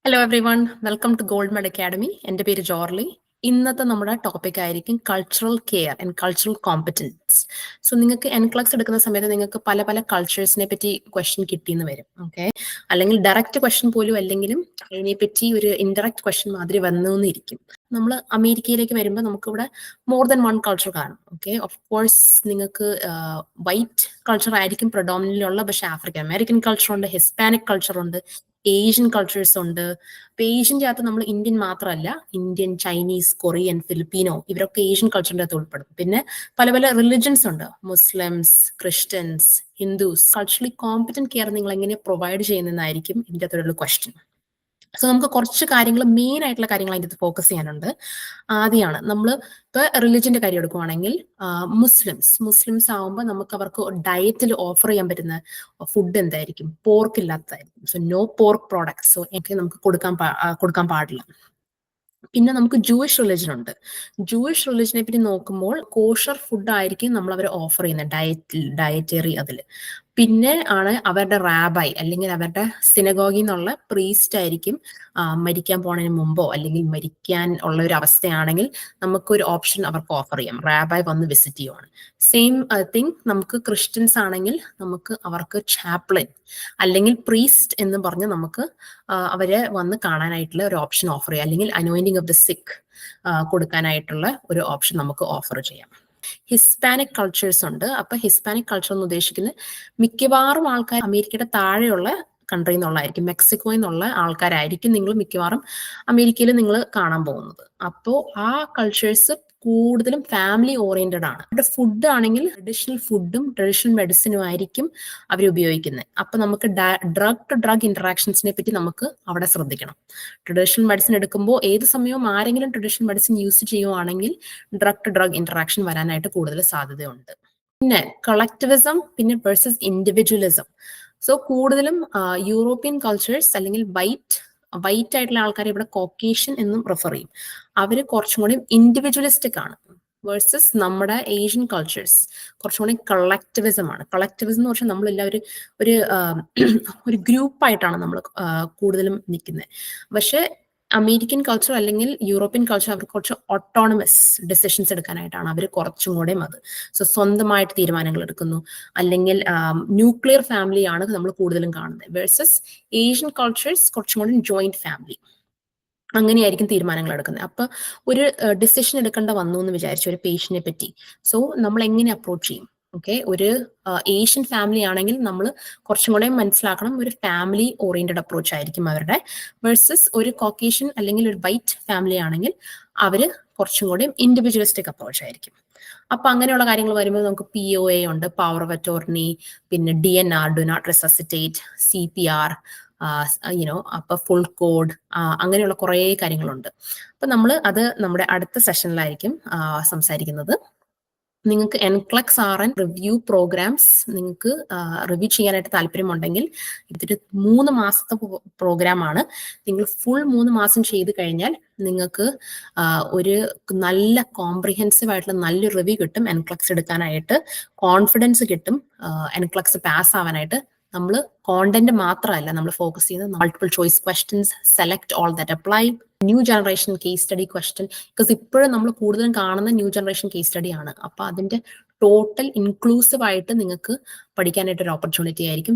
Hello everyone, welcome to gold med academy. എൻ്റെ പേര് ജോർലി. ഇന്നത്തെ നമ്മുടെ ടോപ്പിക് ആയിരിക്കും cultural care and cultural competence. So നിങ്ങൾക്ക് എൻക്ലക്സ് എടുക്കുന്ന സമയത്ത് നിങ്ങൾക്ക് പല പല കൾച്ചേഴ്സിനെ പറ്റി ക്വസ്റ്റ്യൻ കിട്ടിയെന്ന് വരും. ഓക്കെ, അല്ലെങ്കിൽ ഡയറക്റ്റ് ക്വസ്റ്റ്യൻ പോലും അല്ലെങ്കിലും അതിനെപ്പറ്റി ഒരു ഇൻഡയറക്റ്റ് ക്വസ്റ്റ്യൻ മാതിരി വന്നുവെന്നിരിക്കും. നമ്മൾ അമേരിക്കയിലേക്ക് വരുമ്പോൾ നമുക്കിവിടെ മോർ ദൻ വൺ കൾച്ചർ കാണും. ഓക്കെ, ഓഫ് കോഴ്സ് നിങ്ങൾക്ക് വൈറ്റ് കൾച്ചർ ആയിരിക്കും പ്രൊഡോമിനൻ്റ് ഉള്ള, പക്ഷേ ആഫ്രിക്കൻ അമേരിക്കൻ കൾച്ചർ ഉണ്ട്, ഹിസ്പാനിക് കൾച്ചർ ഉണ്ട്, ഏഷ്യൻ കൾച്ചേഴ്സ് ഉണ്ട്. ഇപ്പൊ ഏഷ്യൻ്റെ അകത്ത് നമ്മൾ ഇന്ത്യൻ മാത്രമല്ല, ഇന്ത്യൻ, ചൈനീസ്, കൊറിയൻ, ഫിലിപ്പീനോ ഇവരൊക്കെ ഏഷ്യൻ കൾച്ചറിൻ്റെ അകത്ത് ഉൾപ്പെടും. പിന്നെ പല പല റിലിജൻസ് ഉണ്ട്, Muslims, Christians, Hindus. Culturally competent care നിങ്ങൾ എങ്ങനെ പ്രൊവൈഡ് ചെയ്യുന്നതായിരിക്കും ഇതിൻ്റെ അകത്തുള്ള ക്വസ്റ്റ്യൻ. സോ നമുക്ക് കുറച്ച് കാര്യങ്ങൾ, മെയിൻ ആയിട്ടുള്ള കാര്യങ്ങൾ അതിൻ്റെ അകത്ത് ഫോക്കസ് ചെയ്യാനുണ്ട്. ആദ്യമാണ് നമ്മൾ ഇപ്പോൾ റിലിജിയന്റെ കാര്യം എടുക്കുവാണെങ്കിൽ മുസ്ലിംസ് ആവുമ്പോൾ നമുക്ക് അവർക്ക് ഡയറ്റിൽ ഓഫർ ചെയ്യാൻ പറ്റുന്ന ഫുഡ് എന്തായിരിക്കും? പോർക്ക് ഇല്ലാത്തതായിരിക്കും. So no pork products. So എനിക്ക് നമുക്ക് കൊടുക്കാൻ പാടില്ല. പിന്നെ നമുക്ക് ജൂയിഷ് റിലിജൻ ഉണ്ട്. ജൂയിഷ് റിലിജനെ പറ്റി നോക്കുമ്പോൾ കോഷർ ഫുഡ് ആയിരിക്കും നമ്മൾ അവർ ഓഫർ ചെയ്യുന്നത് ഡയറ്ററി അതിൽ. പിന്നെ ആണ് അവരുടെ റാബായി അല്ലെങ്കിൽ അവരുടെ സിനഗോഗിൽ നിന്നുള്ള പ്രീസ്റ്റ് ആയിരിക്കും മരിക്കാൻ പോണതിന് മുമ്പോ അല്ലെങ്കിൽ മരിക്കാൻ ഉള്ള ഒരു അവസ്ഥയാണെങ്കിൽ നമുക്കൊരു ഓപ്ഷൻ അവർക്ക് ഓഫർ ചെയ്യാം, റാബായി വന്ന് വിസിറ്റ് ചെയ്യുവാണ്. സെയിം തിങ് നമുക്ക് ക്രിസ്ത്യൻസ് ആണെങ്കിൽ നമുക്ക് അവർക്ക് ചാപ്ലിൻ അല്ലെങ്കിൽ പ്രീസ്റ്റ് എന്ന് പറഞ്ഞ് നമുക്ക് അവരെ വന്ന് കാണാനായിട്ടുള്ള ഒരു ഓപ്ഷൻ ഓഫർ ചെയ്യാം, അല്ലെങ്കിൽ അനോയിന്റിങ് ഓഫ് ദ സിക്ക് കൊടുക്കാനായിട്ടുള്ള ഒരു ഓപ്ഷൻ നമുക്ക് ഓഫർ ചെയ്യാം. ഹിസ്പാനിക് കൾച്ചേഴ്സ് ഉണ്ട്. അപ്പൊ ഹിസ്പാനിക് കൾച്ചർ എന്ന് ഉദ്ദേശിക്കുന്നത് മിക്കവാറും ആൾക്കാർ അമേരിക്കയുടെ താഴെയുള്ള കൺട്രിയിൽ നിന്നുള്ളതായിരിക്കും, മെക്സിക്കോയിൽ നിന്നുള്ള ആൾക്കാരായിരിക്കും നിങ്ങൾ മിക്കവാറും അമേരിക്കയിൽ നിങ്ങൾ കാണാൻ പോകുന്നത്. അപ്പോൾ ആ കൾച്ചേഴ്സ് കൂടുതലും ഫാമിലി ഓറിയന്റഡ് ആണ്. അവരുടെ ഫുഡ് ആണെങ്കിൽ ട്രഡീഷണൽ ഫുഡും ട്രഡീഷണൽ മെഡിസിനും ആയിരിക്കും അവർ ഉപയോഗിക്കുന്നത്. അപ്പൊ നമുക്ക് ഡ്രഗ് ടു ഡ്രഗ് ഇന്ററാക്ഷൻസിനെ പറ്റി നമുക്ക് അവിടെ ശ്രദ്ധിക്കണം. ട്രഡീഷണൽ മെഡിസിൻ എടുക്കുമ്പോൾ ഏത് സമയവും ആരെങ്കിലും ട്രഡീഷണൽ മെഡിസിൻ യൂസ് ചെയ്യുവാണെങ്കിൽ ഡ്രഗ് ടു ഡ്രഗ് ഇന്ററാക്ഷൻ വരാനായിട്ട് കൂടുതൽ സാധ്യതയുണ്ട്. പിന്നെ കളക്ടിവിസം, പിന്നെ വേഴ്സസ് ഇൻഡിവിജ്വലിസം. സോ കൂടുതലും യൂറോപ്യൻ കൾച്ചേഴ്സ് അല്ലെങ്കിൽ വൈറ്റ് ആയിട്ടുള്ള ആൾക്കാരെ ഇവിടെ കോക്കേഷ്യൻ എന്നും റെഫർ ചെയ്യും. അവര് കുറച്ചും കൂടി ഇൻഡിവിജ്വലിസ്റ്റിക് ആണ്. വേഴ്സസ് നമ്മുടെ ഏഷ്യൻ കൾച്ചേഴ്സ് കുറച്ചും കൂടി കളക്ടിവിസം ആണ്. കളക്ടിവിസം എന്ന് പറഞ്ഞാൽ നമ്മളെല്ലാവരും ഒരു ഗ്രൂപ്പായിട്ടാണ് നമ്മൾ കൂടുതലും നിൽക്കുന്നത്. പക്ഷെ അമേരിക്കൻ കൾച്ചർ അല്ലെങ്കിൽ യൂറോപ്യൻ കൾച്ചർ അവർക്ക് കുറച്ച് ഓട്ടോണമസ് ഡിസിഷൻസ് എടുക്കാനായിട്ടാണ് അവർ കുറച്ചും കൂടെ അത്. സോ സ്വന്തമായിട്ട് തീരുമാനങ്ങൾ എടുക്കുന്നു, അല്ലെങ്കിൽ ന്യൂക്ലിയർ ഫാമിലി ആണ് നമ്മൾ കൂടുതലും കാണുന്നത്. വേഴ്സസ് ഏഷ്യൻ കൾച്ചേഴ്സ് കുറച്ചും കൂടി ജോയിന്റ് ഫാമിലി, അങ്ങനെയായിരിക്കും തീരുമാനങ്ങൾ എടുക്കുന്നത്. അപ്പൊ ഒരു ഡിസിഷൻ എടുക്കേണ്ട വന്നു എന്ന് വിചാരിച്ചു ഒരു പേഷ്യന്റിനെ പറ്റി. സോ നമ്മൾ എങ്ങനെ അപ്രോച്ച് ചെയ്യും? ഓക്കെ, ഒരു ഏഷ്യൻ ഫാമിലി ആണെങ്കിൽ നമ്മൾ കുറച്ചും കൂടെ മനസ്സിലാക്കണം, ഒരു ഫാമിലി ഓറിയന്റഡ് അപ്രോച്ച് ആയിരിക്കും അവരുടെ. വേഴ്സസ് ഒരു കോക്കേഷ്യൻ അല്ലെങ്കിൽ ഒരു വൈറ്റ് ഫാമിലി ആണെങ്കിൽ അവര് കുറച്ചും കൂടെ ഇൻഡിവിജ്വലിസ്റ്റിക് അപ്രോച്ച് ആയിരിക്കും. അപ്പൊ അങ്ങനെയുള്ള കാര്യങ്ങൾ വരുമ്പോൾ നമുക്ക് POA ഉണ്ട്, പവർ ഓഫ് അറ്റോർണി, പിന്നെ DNR, ഡു നോട്ട് റെസസിറ്റേറ്റ്, CPR, അപ്പൊ ഫുൾ കോഡ്, അങ്ങനെയുള്ള കുറേ കാര്യങ്ങളുണ്ട്. അപ്പൊ നമ്മൾ അത് നമ്മുടെ അടുത്ത സെഷനിലായിരിക്കും സംസാരിക്കുന്നത്. നിങ്ങൾക്ക് എൻക്ലക്സ് RN റിവ്യൂ പ്രോഗ്രാംസ് നിങ്ങൾക്ക് റിവ്യൂ ചെയ്യാനായിട്ട് താല്പര്യമുണ്ടെങ്കിൽ ഇതൊരു 3 മാസത്തെ പ്രോഗ്രാമാണ്. നിങ്ങൾ ഫുൾ 3 മാസം ചെയ്ത് കഴിഞ്ഞാൽ നിങ്ങൾക്ക് ഒരു നല്ല കോംപ്രിഹെൻസീവ് ആയിട്ടുള്ള നല്ലൊരു റിവ്യൂ കിട്ടും. എൻക്ലക്സ് എടുക്കാനായിട്ട് കോൺഫിഡൻസ് കിട്ടും. എൻക്ലക്സ് പാസ് ആവാനായിട്ട് നമ്മൾ കോണ്ടന്റ് മാത്രമല്ല നമ്മൾ ഫോക്കസ് ചെയ്യുന്നത്, multiple choice questions, select all that apply, new generation case study question. Because ഇപ്പോഴും നമ്മൾ കൂടുതലും കാണുന്ന ന്യൂ ജനറേഷൻ കേസ് സ്റ്റഡി ആണ്. അപ്പൊ അതിന്റെ ടോട്ടൽ ഇൻക്ലൂസീവ് ആയിട്ട് നിങ്ങൾക്ക് പഠിക്കാനായിട്ട് ഒരു ഓപ്പർച്യൂണിറ്റി ആയിരിക്കും.